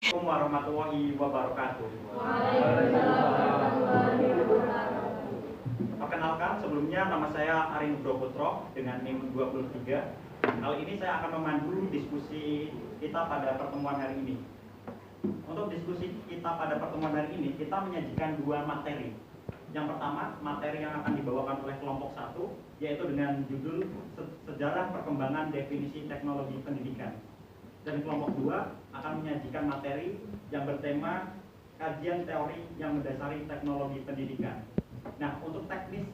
Assalamualaikum warahmatullahi wabarakatuh. Perkenalkan, sebelumnya nama saya Ari Nugroho Putro dengan NIM 23. Kali ini saya akan memandu diskusi kita pada pertemuan hari ini. Untuk diskusi kita pada pertemuan hari ini, kita menyajikan dua materi. Yang pertama, materi yang akan dibawakan oleh kelompok 1, yaitu dengan judul Sejarah Perkembangan Definisi Teknologi Pendidikan. Dan kelompok 2 akan menyajikan materi yang bertema kajian teori yang mendasari teknologi pendidikan. Nah, untuk teknis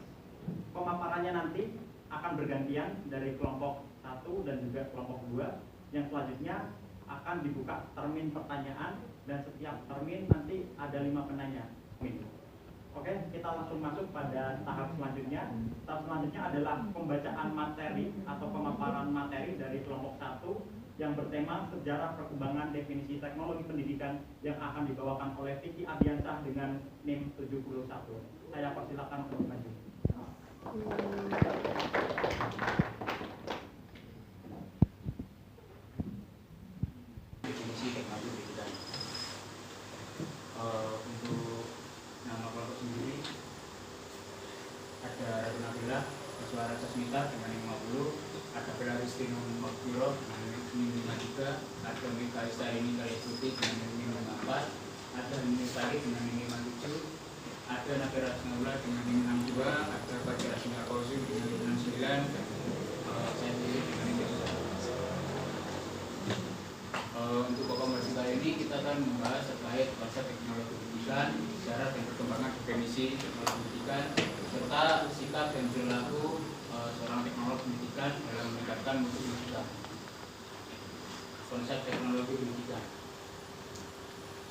pemaparannya nanti akan bergantian dari kelompok 1 dan juga kelompok 2. Yang selanjutnya akan dibuka termin pertanyaan dan setiap termin nanti ada 5 penanya. Oke, kita langsung masuk pada tahap selanjutnya. Tahap selanjutnya adalah pembacaan materi atau pemaparan materi dari kelompok 1 yang bertema Sejarah Perkembangan Definisi Teknologi Pendidikan yang akan dibawakan oleh Vicky Ardiansyah dengan NIM 71. Saya persilakan untuk maju. Definisi teknologi pendidikan. Untuk nama kelompok sendiri ada Ratu Nabila, Suara Sasmita dengan 50, ada Bella Ristino Makbiro dengan 53, ada Mika Isaini Kaliasuti dengan 54, ada Nini Sari dengan 57, ada Nabila Rasnaula dengan 62, ada Fajar Singa Kausu dengan 69, dan saya sendiri dengan 61. Untuk pokok masing kali ini kita akan membahas terkait konsep teknologi pendidikan, sejarah dan perkembangan definisi teknologi pendidikan, serta sikap dan perilaku seorang teknolog pendidikan dalam meningkatkan mutu pendidikan. Konsep teknologi pendidikan.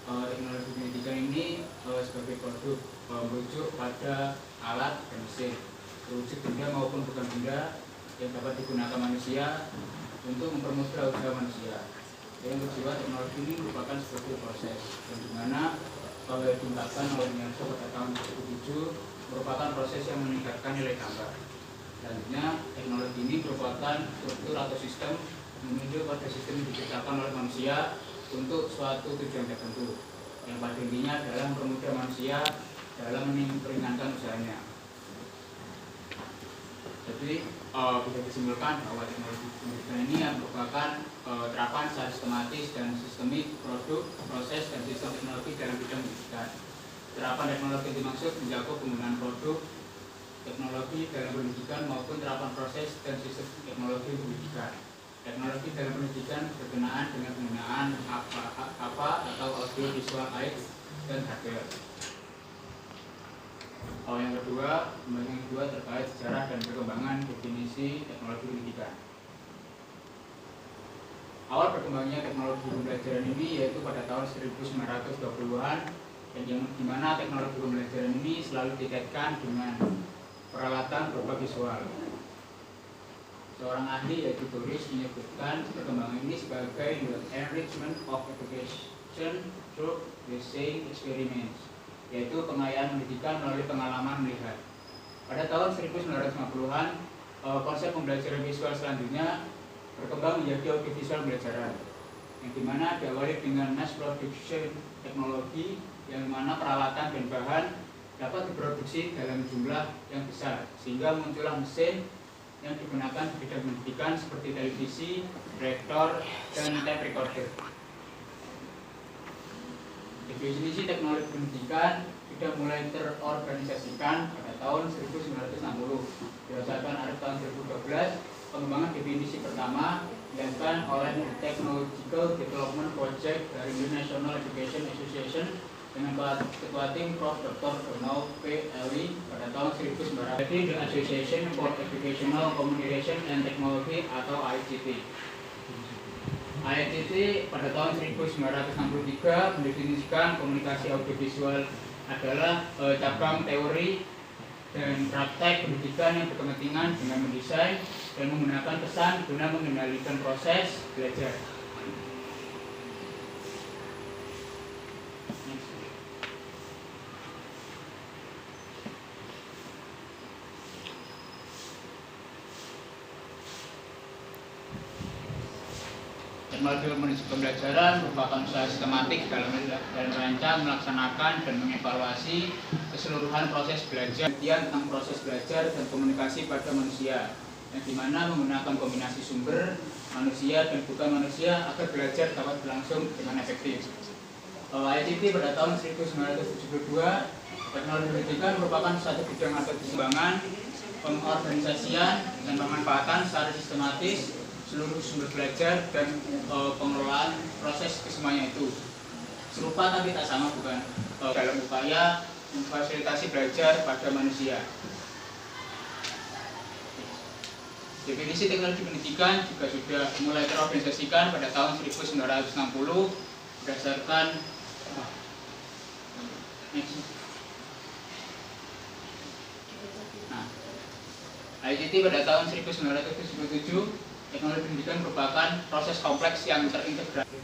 Teknologi pendidikan ini sebagai produk merujuk pada alat dan mesin, terwujud benda maupun bukan benda yang dapat digunakan manusia untuk mempermudah usaha manusia. Yang kedua, teknologi ini merupakan sebuah proses yang dimana diungkapkan oleh Nielsen pada tahun 2007 merupakan proses yang meningkatkan nilai tambah. Selanjutnya, teknologi ini merupakan struktur atau sistem menuju pada sistem yang diciptakan oleh manusia untuk suatu tujuan tertentu yang pada intinya adalah mempermudah manusia dalam meringankan usahanya. Jadi bisa disimpulkan bahwa teknologi pendidikan ini merupakan terapan secara sistematis dan sistemik produk, proses, dan sistem teknologi dalam bidang pendidikan. Terapan teknologi dimaksud mencakup penggunaan produk teknologi dalam pendidikan maupun terapan proses dan sistem teknologi pendidikan. Teknologi dalam pendidikan berkenaan dengan penggunaan apa atau audio visual aid dan hardware. Yang kedua terkait sejarah dan perkembangan definisi teknologi pendidikan. Awal berkembangnya teknologi pembelajaran ini yaitu pada tahun 1920-an, dan yang dimana teknologi pembelajaran ini selalu dikaitkan dengan peralatan berupa visual. Seorang ahli yaitu Doris menyebutkan perkembangan ini sebagai the enrichment of education through the seeing experiments, yaitu pengayaan pendidikan melalui pengalaman melihat. Pada tahun 1950-an, konsep pembelajaran visual selanjutnya berkembang menjadi audiovisual pembelajaran, yang dimana diawali dengan mass production teknologi, yang mana peralatan dan bahan dapat diproduksi dalam jumlah yang besar, sehingga muncullah mesin yang digunakan di bidang pendidikan seperti televisi, proyektor, dan tape recorder. Definisi teknologi pendidikan sudah mulai terorganisasikan pada tahun 1960. Berdasarkan Arif tahun 2012, pengembangan definisi pertama dilakukan oleh Technological Development Project dari International Education Association dengan ketua tim Prof. Dr. Donald P. Eli pada tahun 1900. Jadi The Association for Educational Communication and Technology atau ICT. ICT pada tahun 1963 mendefinisikan komunikasi audiovisual adalah cabang teori dan praktek pendidikan yang berkepentingan dengan mendesain dan menggunakan pesan guna mengendalikan proses belajar. teknologi menuju pembelajaran merupakan usaha sistematik dalam merancang, melaksanakan, dan mengevaluasi keseluruhan proses belajar, tentang proses belajar dan komunikasi pada manusia, yang dimana menggunakan kombinasi sumber manusia dan bukan manusia agar belajar dapat berlangsung dengan efektif. ICT pada tahun 1972, teknologi pendidikan merupakan satu bidang atau pengembangan, pengorganisasian, dan pemanfaatan secara sistematis seluruh sumber belajar dan pengelolaan proses kesemuanya itu. Serupa tapi tak sama bukan? Dalam upaya memfasilitasi belajar pada manusia. Definisi teknologi pendidikan juga sudah mulai terorganisasikan pada tahun 1960 berdasarkan ICT pada tahun 1977. Teknologi pendidikan merupakan proses kompleks yang terintegrasi.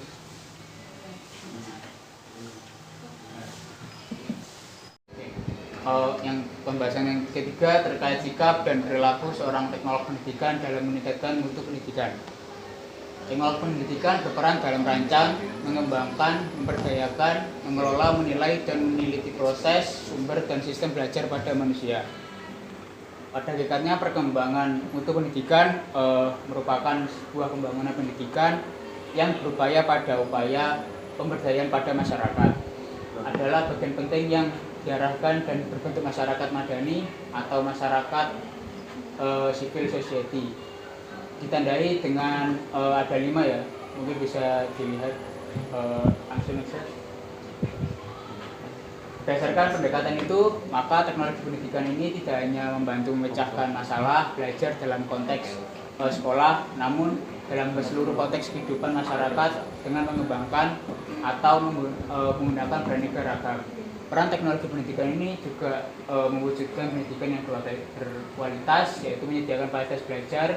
Yang pembahasan yang ketiga terkait sikap dan perilaku seorang teknolog pendidikan dalam meningkatkan mutu pendidikan. Teknolog pendidikan berperan dalam merancang, mengembangkan, memperdayakan, mengelola, menilai, dan meneliti proses, sumber, dan sistem belajar pada manusia. Pada hakikatnya perkembangan mutu pendidikan merupakan sebuah pembangunan pendidikan yang berupaya pada upaya pemberdayaan pada masyarakat. Adalah bagian penting yang diarahkan dan berbentuk masyarakat madani atau masyarakat civil society. Ditandai dengan ada 5 ya, mungkin bisa dilihat langsung saja. Berdasarkan pendekatan itu, maka teknologi pendidikan ini tidak hanya membantu memecahkan masalah belajar dalam konteks sekolah, namun dalam seluruh konteks kehidupan masyarakat dengan mengembangkan atau menggunakan beraneka ragam. Peran teknologi pendidikan ini juga mewujudkan pendidikan yang berkualitas, yaitu menyediakan fasilitas belajar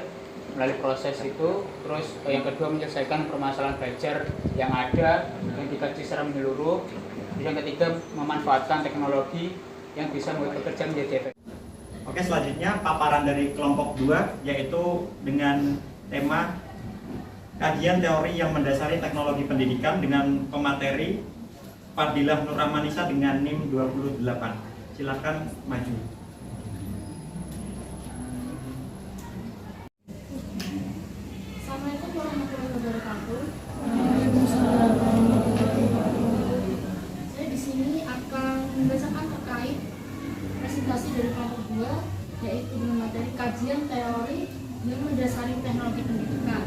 melalui proses itu. Terus yang kedua, menyelesaikan permasalahan belajar yang ada yang dikaji secara menyeluruh. Yang ketiga, memanfaatkan teknologi yang bisa membuat pekerjaan menjadi efektif. Oke, selanjutnya paparan dari kelompok 2, yaitu dengan tema kajian teori yang mendasari teknologi pendidikan dengan pemateri Fadilah Nur Rahmanisa dengan NIM 28. Silakan maju. Assalamualaikum warahmatullahi wabarakatuh. Saya di sini akan membacakan terkait presentasi dari kelompok 2, yaitu dengan materi kajian teori yang mendasari teknologi pendidikan.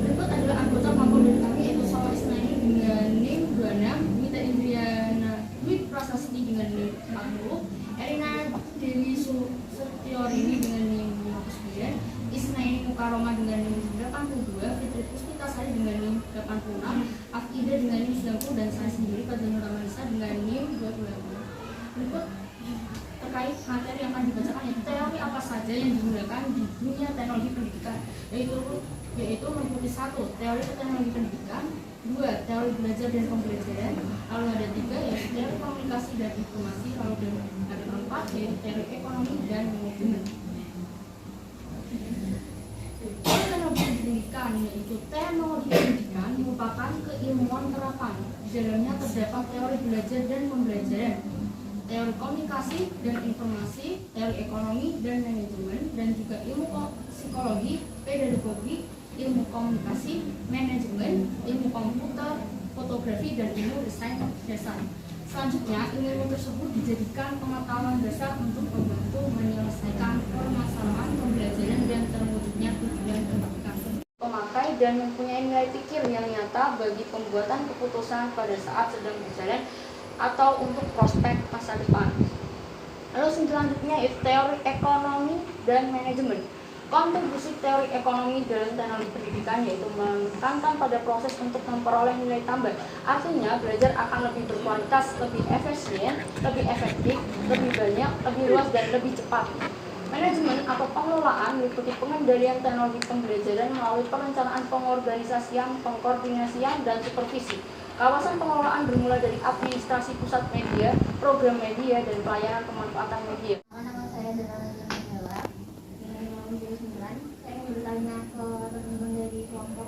Berikut adalah anggota kelompok dari kami, yaitu Salwa Isnaini dengan NIM 26, Mita Indriana Dwi Prasasti dengan NIM 40, Erina Dewi Setiorini dengan NIM 59, Isnaini Mukaroma dengan NIM 82, Fitri Puspitasari dengan NIM 86, Afida dengan NIM 90, dan saya sendiri Fadilah Nur Rahmanisa dengan NIM 28. Berikut terkait materi yang akan dibacakan, yaitu teori apa saja yang digunakan di dunia teknologi pendidikan, yaitu meliputi 1. Teori teknologi pendidikan, 2. Teori belajar dan pembelajaran, lalu ada 3, yaitu teori komunikasi dan informasi, lalu ada 4, yaitu teori ekonomi dan manajemen. Teori teknologi pendidikan, yaitu teknologi pendidikan merupakan keilmuan terapan. Di dalamnya terdapat teori belajar dan pembelajaran, teori komunikasi dan informasi, teori ekonomi dan manajemen, dan juga ilmu psikologi, pedagogi, ilmu komunikasi, manajemen, ilmu komputer, fotografi, dan ilmu desain dasar. Selanjutnya, ilmu tersebut dijadikan pengetahuan dasar untuk membantu menyelesaikan permasalahan pembelajaran dan terwujudnya tujuan pendidikan. Pemakai dan mempunyai nilai pikir yang nyata bagi pembuatan keputusan pada saat sedang berjalan atau untuk prospek masa depan. Lalu selanjutnya yaitu teori ekonomi dan manajemen. Kontribusi teori ekonomi dalam teknologi pendidikan yaitu menekankan pada proses untuk memperoleh nilai tambah. Artinya belajar akan lebih berkualitas, lebih efisien, lebih efektif, lebih banyak, lebih luas, dan lebih cepat. Manajemen atau pengelolaan meliputi pengendalian teknologi pembelajaran melalui perencanaan, pengorganisasian, pengkoordinasian, dan supervisi. Kawasan pengelolaan bermula dari administrasi pusat media, program media, dan pelayanan pemanfaatan media. Nama saya adalah Jana Jala. Dengan nomor 9, saya ingin bertanya ke teman-teman dari kelompok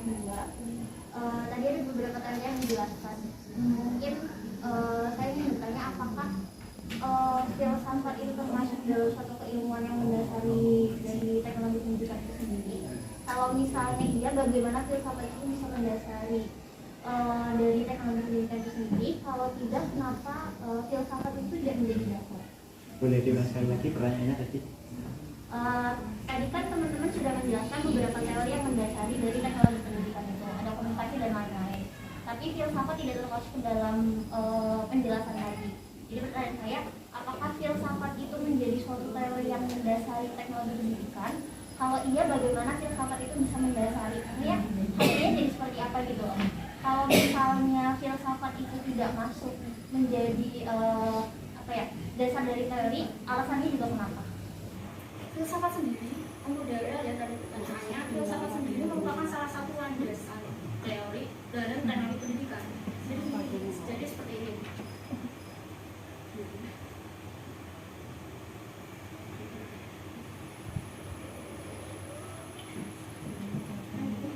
saya menjelaskan. Mungkin saya ingin bertanya apakah filsafat itu termasuk dalam suatu keilmuan yang mendasari dari teknologi pendidikan itu sendiri? Kalau misalnya iya, bagaimana filsafat itu bisa mendasari dari teknologi pendidikan itu sendiri? Kalau tidak, kenapa filsafat itu tidak menjadi dasar? Boleh diulaskan lagi pertanyaannya tadi? Tadi kan teman-teman sudah menjelaskan beberapa teori yang mendasari dari teknologi pendidikan itu, ada komunikasi dan lain-lain. Tapi filsafat tidak termasuk ke dalam penjelasan tadi. Jadi pertanyaan saya, apakah filsafat itu menjadi suatu teori yang mendasari teknologi pendidikan? Kalau iya, bagaimana filsafat itu bisa mendasari? Artinya jadi seperti apa gitu loh? Kalau misalnya filsafat itu tidak masuk menjadi dasar dari teori, alasannya juga kenapa? Filsafat sendiri, untuk dari tadi pertanyaannya, filsafat sendiri merupakan salah satu landasan teori dalam teknologi pendidikan. Jadi seperti ini.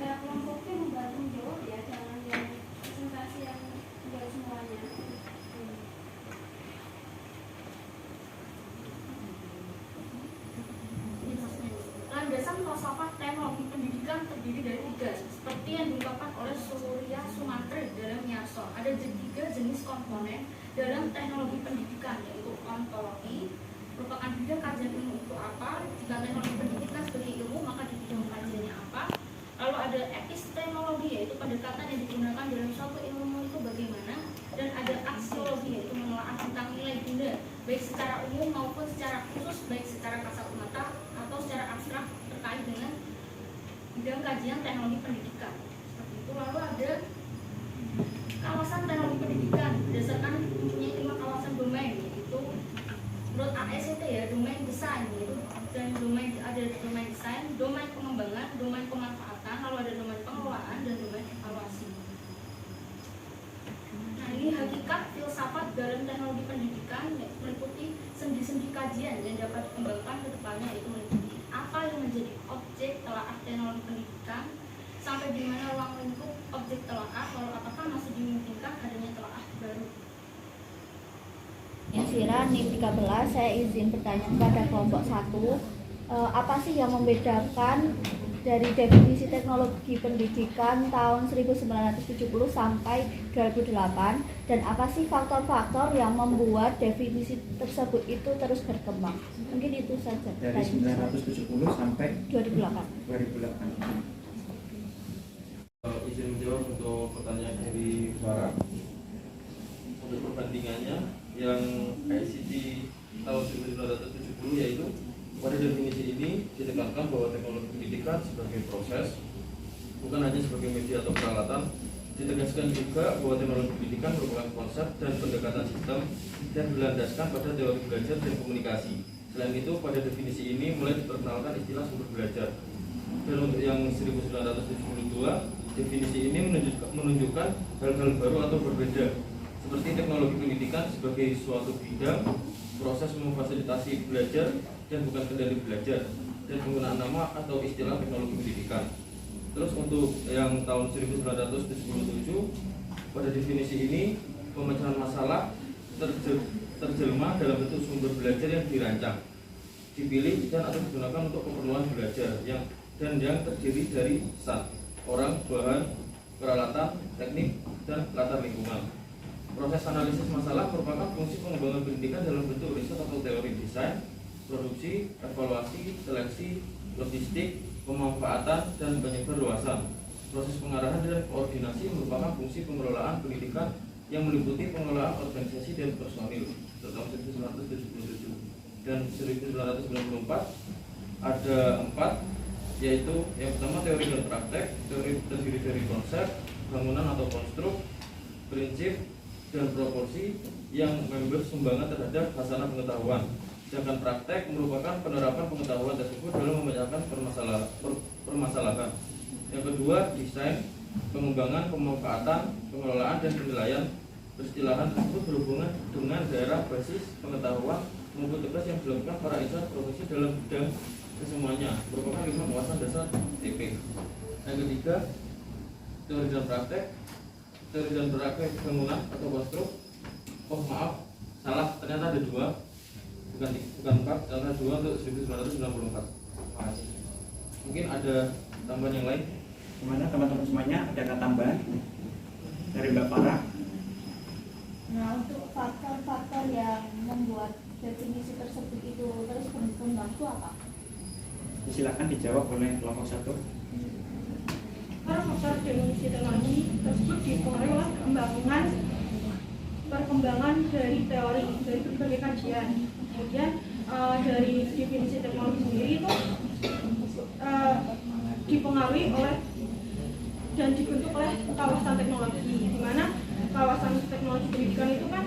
Kelompoknya membantu menjawab ya, jangan yang presentasi yang menjawab semuanya. Landasan filsafat teknologi pendidikan terdiri dari 3, seperti yang diungkapkan oleh Surya Sumantri dalam Miarso. Ada 3 jenis komponen dalam teknologi pendidikan, yaitu ontologi, merupakan bidang kajian ilmu itu apa. Jika teknologi pendidikan sebagai ilmu, maka di bidang kajiannya apa. Lalu ada epistemologi, yaitu pendekatan yang digunakan dalam suatu ilmu itu bagaimana. Dan ada aksiologi, yaitu menelaah tentang nilai benda, baik secara umum maupun secara khusus, baik secara kasat mata atau secara abstrak terkait dengan bidang kajian teknologi pendidikan. Seperti itu. Lalu ada kawasan teknologi pendidikan berdasarkan punya 5 kawasan domain, yaitu menurut ASCT ya, domain desain, yaitu dan domain ada domain desain, domain pengembangan, domain pemanfaatan, lalu ada domain pengelolaan dan domain evaluasi. Nah, ini hakikat filsafat dalam teknologi pendidikan, meliputi sendi-sendi kajian yang dapat dikembangkan ke depannya, yaitu meliputi apa yang menjadi objek telaah teknologi pendidikan, sampai di mana ruang lingkup objek telaah, lalu apakah masih dimungkinkan adanya telaah baru. Yang Sira, NIM 13, saya izin bertanya kepada kelompok 1, apa sih yang membedakan dari definisi teknologi pendidikan tahun 1970 sampai 2008, dan apa sih faktor-faktor yang membuat definisi tersebut itu terus berkembang? Mungkin itu saja. Dari 1970 sampai 2008. 2008. Izin menjawab untuk pertanyaan dari Farah. Untuk perbandingannya yang ICT tahun 1970, yaitu pada definisi ini ditekankan bahwa teknologi pendidikan sebagai proses, bukan hanya sebagai media atau peralatan. Ditegaskan juga bahwa teknologi pendidikan merupakan konsep dan pendekatan sistem dan berlandaskan pada teori belajar dan komunikasi. Selain itu, pada definisi ini mulai diperkenalkan istilah sumber belajar. Dan untuk yang 1972, definisi ini menunjukkan hal-hal baru atau berbeda, seperti teknologi pendidikan sebagai suatu bidang proses memfasilitasi belajar dan bukan kendali belajar, dan penggunaan nama atau istilah teknologi pendidikan. Terus untuk yang tahun 1977, pada definisi ini pemecahan masalah terjelma dalam bentuk sumber belajar yang dirancang, dipilih dan atau digunakan untuk keperluan belajar yang terdiri dari orang, bahan, peralatan, teknik, dan latar lingkungan. Proses analisis masalah merupakan fungsi pengembangan pendidikan dalam bentuk riset atau teori desain, produksi, evaluasi, seleksi, logistik, pemanfaatan, dan penyebarluasan. Proses pengarahan dan koordinasi merupakan fungsi pengelolaan pendidikan yang meliputi pengelolaan organisasi dan personil. Tahun 1977 dan 1994 ada 4, yaitu yang pertama teori dan praktek. Teori terdiri dari konsep, bangunan atau konstruk, prinsip, dan proporsi yang memberi sumbangan terhadap hasanah pengetahuan. Sedangkan praktek merupakan penerapan pengetahuan tersebut dalam memecahkan permasalahan. Yang kedua, desain, pengembangan, pemanfaatan, pengelolaan, dan penilaian. Peristilahan tersebut berhubungan dengan daerah basis pengetahuan maupun tugas yang dilakukan para insan profesi dalam bidang kesemuanya, merupakan 5 kawasan dasar TP. Yang ketiga, teori dan praktek teori dan praktek bangunan atau konstruk. Oh maaf, salah, ternyata ada 2, bukan 4, karena 2 untuk 1994. Mungkin ada tambahan yang lain? Gimana teman-teman semuanya? Ada tambahan dari Mbak Farah? Nah, untuk faktor-faktor yang membuat definisi tersebut itu terus berkembang itu apa? Silakan dijawab oleh kelompok 1. Para faktor definisi teknologi tersebut dipengaruhi oleh perkembangan dari teori dari berbagai kajian. Kemudian dari definisi teknologi sendiri itu dipengaruhi oleh dan dibentuk oleh kawasan teknologi, di mana kawasan teknologi pendidikan itu kan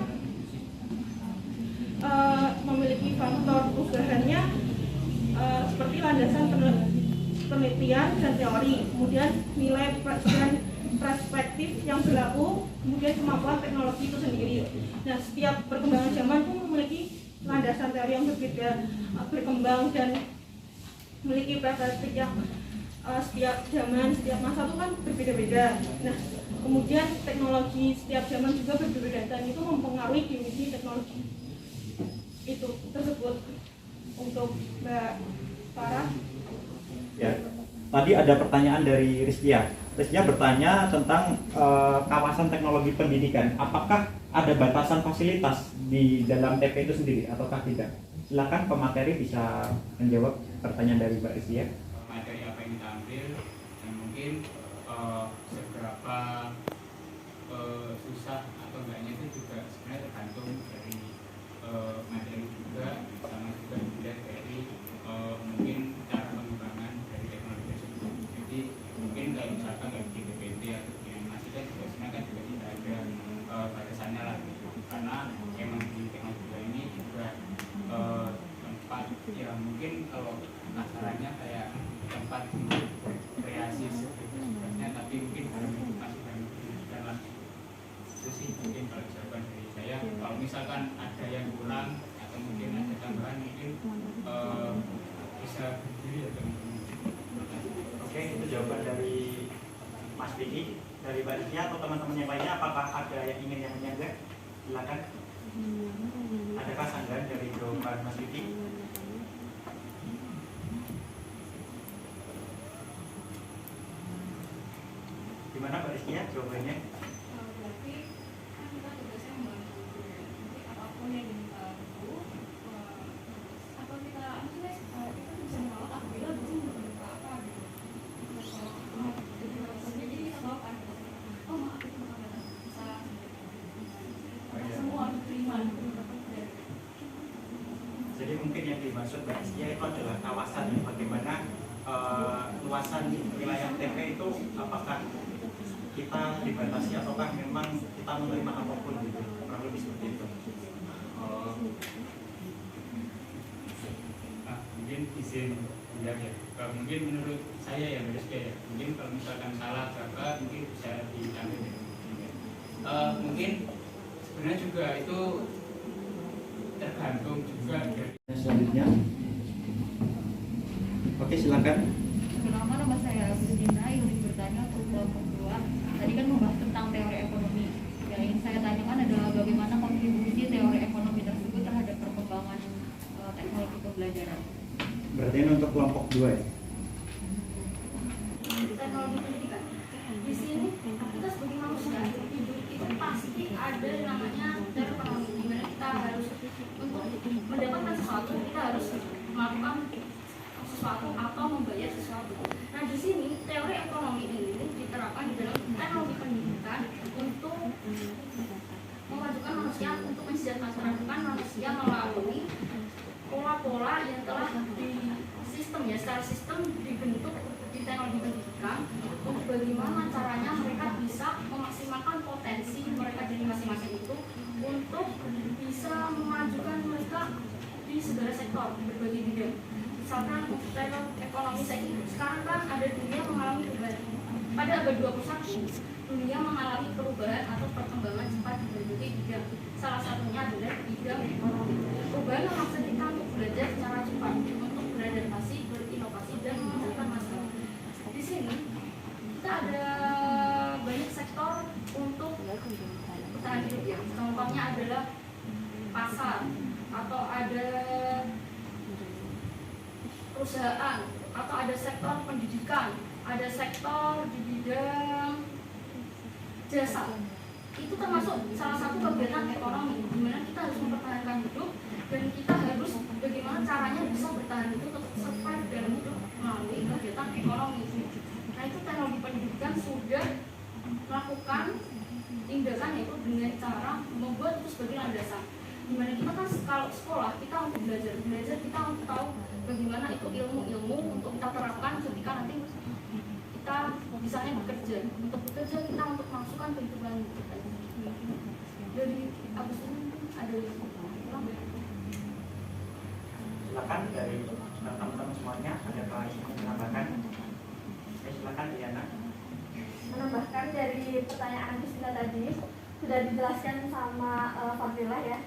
memiliki faktor perubahannya seperti landasan penelitian dan teori, kemudian nilai dan perspektif yang berlaku, kemudian kemampuan teknologi itu sendiri. Nah, setiap perkembangan zaman pun memiliki landasan teori yang berbeda, berkembang dan memiliki perspektif yang setiap zaman, setiap masa itu kan berbeda-beda. Nah, kemudian teknologi setiap zaman juga berbeda dan itu mempengaruhi definisi teknologi itu tersebut. Untuk Mbak Farah. Ya, tadi ada pertanyaan dari Rizkia. Rizkia bertanya tentang kawasan teknologi pendidikan. Apakah ada batasan fasilitas di dalam TP itu sendiri ataukah tidak? Silakan pemateri bisa menjawab pertanyaan dari Mbak Rizkia. Materi apa yang kita ambil dan mungkin seberapa susah atau enggaknya itu juga sebenarnya tergantung dari materi juga, sama juga dilihat dari mungkin cara pengembangan dari teknologi tersebut. Jadi mungkin kalau misalkan kayak di DPT atau di animasi kan juga sebenarnya kan juga tidak ada batasannya lah gitu. Karena emang di teknologi ini juga tempat ya mungkin kalau masalahnya kayak tempat kreasi sebenarnya, tapi mungkin masih banyak pendidikan lah. Itu sih mungkin kalau jawaban dari saya. Kalau misalkan ada yang kurang atau mungkin ada tambahan mungkin bisa berdiri ya teman-teman. Oke, itu jawaban dari Mas Vicky, dari Mbak Rizkia atau teman-teman yang lainnya. Apakah ada yang ingin yang menyanggah? Silakan. Adakah sanggahan dari jawaban Mas Vicky? Gimana Mbak Rizkia jawabannya? Berarti kan kita tugasnya membantu nanti apapun yang kita butuh atau kita maksudnya kita bisa menolak apabila bisa membantu apa gitu. Jadi kita bawa kan, oh maaf itu bukan bisa semua diterima. Jadi mungkin yang dimaksud Mbak Rizkia itu adalah kawasan yang bagaimana luasan wilayah TP itu apakah kita dibatasi ataukah memang kita menerima apapun gitu, kurang lebih seperti itu. Mungkin izin ya, mungkin menurut saya ya ya, mungkin kalau misalkan salah berapa mungkin bisa diambil mungkin sebenarnya juga itu tergantung juga dari Selanjutnya, oke silakan. Pertama nama saya Bustinda, ingin bertanya untuk kelompok 2. Tadi kan membahas tentang teori ekonomi. Yang ingin saya tanyakan adalah bagaimana kontribusi teori ekonomi tersebut terhadap perkembangan teknologi pembelajaran. Berarti ini untuk kelompok 2 ya? Teknologi pendidikan. Di sini kita sebagai manusia hidup itu pasti ada yang namanya teori ekonomi, di mana kita harus untuk mendapatkan sesuatu kita harus melakukan sesuatu atau membayar sesuatu. Nah di sini teori ekonomi ini diterapkan di dalam teknologi pendidikan untuk memajukan manusia, untuk mensejahterakan manusia melalui pola-pola yang telah di sistem ya, secara sistem dibentuk di teknologi pendidikan untuk bagaimana caranya mereka bisa memaksimalkan potensi mereka dari masing-masing itu untuk bisa memajukan mereka di segala sektor berbagai bidang. Misalkan teknologi ekonomi sekarang kan ada dunia mengalami perubahan. Pada abad 21 dunia mengalami perubahan atau perkembangan cepat di berbagai bidang. Salah satunya adalah bidang ekonomi. Perubahan memaksa kita untuk belajar secara cepat, untuk beradaptasi, berinovasi dan menghasilkan masalah. Di sini kita ada banyak sektor untuk bertahan hidup ya. Contohnya adalah pasar atau ada perusahaan atau ada sektor pendidikan, ada sektor di bidang jasa. Itu termasuk salah satu kegiatan ekonomi di mana kita harus mempertahankan hidup dan kita harus bagaimana caranya bisa bertahan hidup tetap survive dalam hidup melalui kegiatan ekonomi. Nah itu teknologi pendidikan sudah melakukan tindakan yaitu dengan cara membuat itu sebagai landasan. Dimana kita kan kalau sekolah kita untuk belajar kita untuk tahu bagaimana itu ilmu untuk kita terapkan ketika nanti kita misalnya bekerja. Untuk bekerja kita untuk masukkan kehidupan kita. Jadi abis ini ada Silakan dari teman-teman semuanya, ada Pak yang menambahkan. Silakan Diana. Menambahkan dari pertanyaan Kristina tadi sudah dijelaskan sama Fadila ya.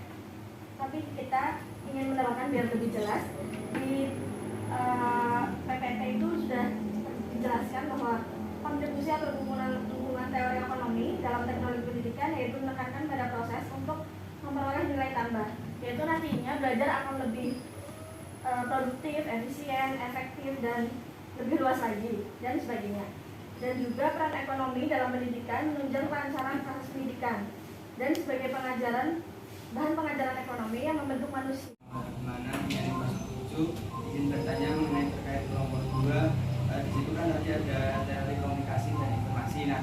Tapi kita ingin menambahkan biar lebih jelas di PPT itu sudah dijelaskan bahwa kontribusi atau dukungan teori ekonomi dalam teknologi pendidikan yaitu menekankan pada proses untuk memperoleh nilai tambah, yaitu nantinya belajar akan lebih produktif, efisien, efektif, dan lebih luas lagi, dan sebagainya. Dan juga peran ekonomi dalam pendidikan menunjang perancangan proses pendidikan dan sebagai bahan pengajaran ekonomi yang membentuk manusia. Mana yang masuk izin bertanya mengenai terkait kelompok 2. Di situ kan tadi ada teori komunikasi dan informasi. Nah,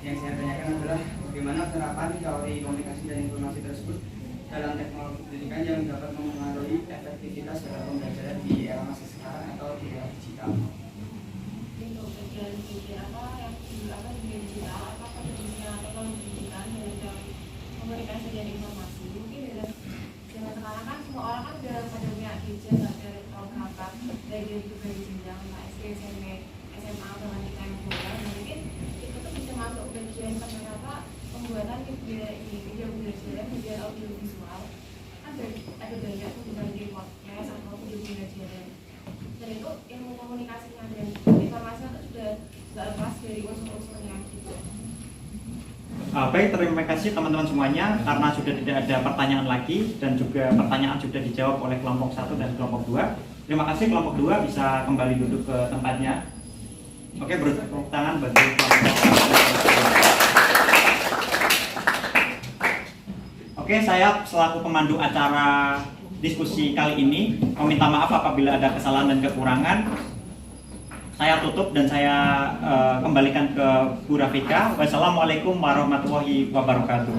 yang saya tanyakan adalah bagaimana penerapan teori komunikasi dan informasi tersebut dalam teknologi pendidikan yang dapat mempengaruhi efektivitas dalam pembelajaran di era masa sekarang atau di era digital. Untuk bagian apa yang di digital, apa kontribusinya teknologi pendidikan dari komunikasi dan informasi. Mungkin dalam zaman sekarang kan semua orang kan udah pada punya gadget, ada perangkat dari berbagai jenjang, SD, SMP, SMA, bahkan kita yang bola. Mungkin itu tuh bisa masuk bagian apa pembuatan video pembelajaran, media audiovisual. Ada banyak berbagi podcast atau video pembelajaran. Dan itu ilmu komunikasinya dan informasinya itu sudah nggak lepas dari unsur-unsurnya gitu. Baik, terima kasih teman-teman semuanya karena sudah tidak ada pertanyaan lagi dan juga pertanyaan sudah dijawab oleh kelompok 1 dan kelompok 2. Terima kasih kelompok 2 bisa kembali duduk ke tempatnya. Oke, beri tepuk tangan bagi kelompok 1. Oke, saya selaku pemandu acara diskusi kali ini meminta maaf apabila ada kesalahan dan kekurangan. Saya tutup dan saya kembalikan ke Bu Rafika. Wassalamualaikum warahmatullahi wabarakatuh.